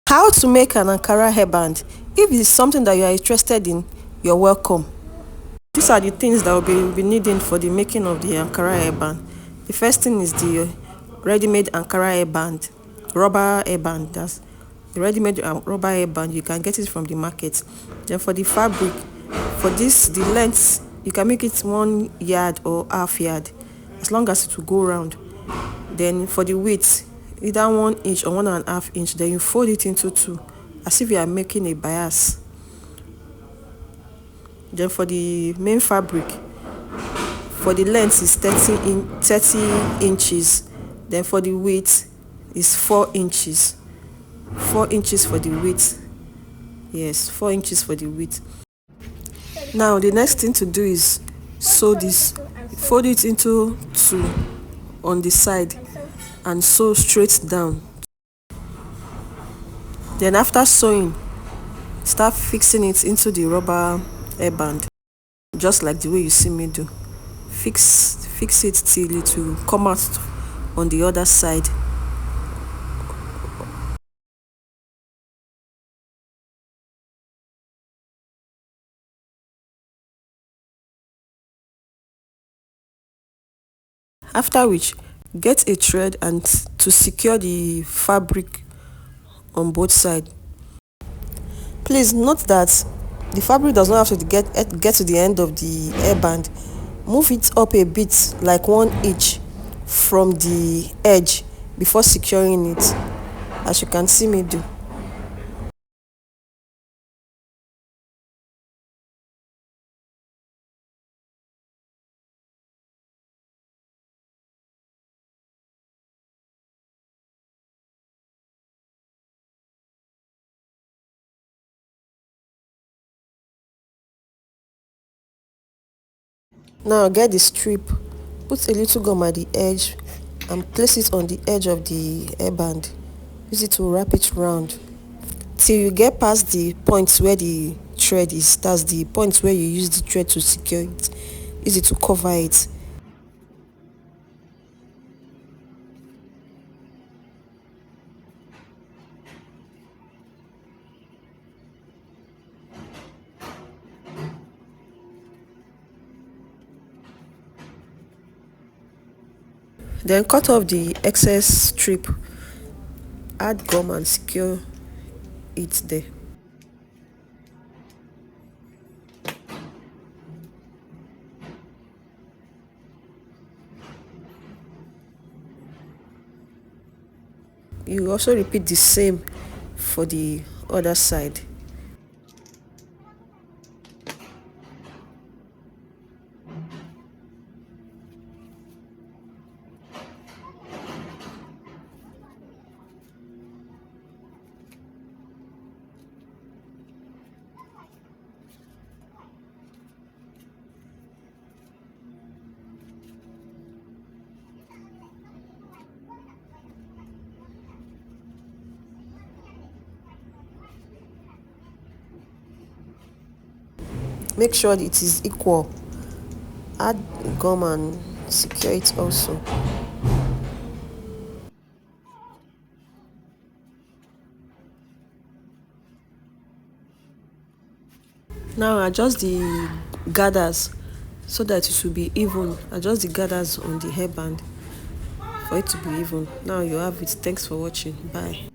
How to make an Ankara hairband. If it's something that you are interested in, you're welcome. These are the things that we'll be needing for the making of the Ankara hairband. The first thing is the ready-made Ankara hairband, rubber hairband. That's the ready-made rubber hairband. You can get it from the market. Then for the fabric, for this, the length, you can make it 1 yard or half yard, as long as it will go round. Then for the width, either 1 inch or 1.5 inch, then you fold it into two, as if you are making a bias. Then for the main fabric, for the length is 30 inches, then for the width is 4 inches. 4 inches for the width. Yes, 4 inches for the width. Now the next thing to do is sew this, fold it into two on the side and sew straight down. Then after sewing, start fixing it into the rubber hairband, just like the way you see me do. Fix it till it will come out on the other side. After which, get a thread and to secure the fabric on both sides. Please note that the fabric does not have to get to the end of the hairband. Move it up a bit, like 1 inch from the edge before securing it, as you can see me do. Now get the strip, put a little gum at the edge and place it on the edge of the hairband. Use it to wrap it round till you get past the point where the thread is. That's the point where you use the thread to secure it. Use it to cover it. Then cut off the excess strip, add gum and secure it there. You also repeat the same for the other side. Make sure it is equal. Add gum and secure it also. Now adjust the gathers so that it will be even. Adjust the gathers on the hairband for it to be even. Now you have it. Thanks for watching. Bye.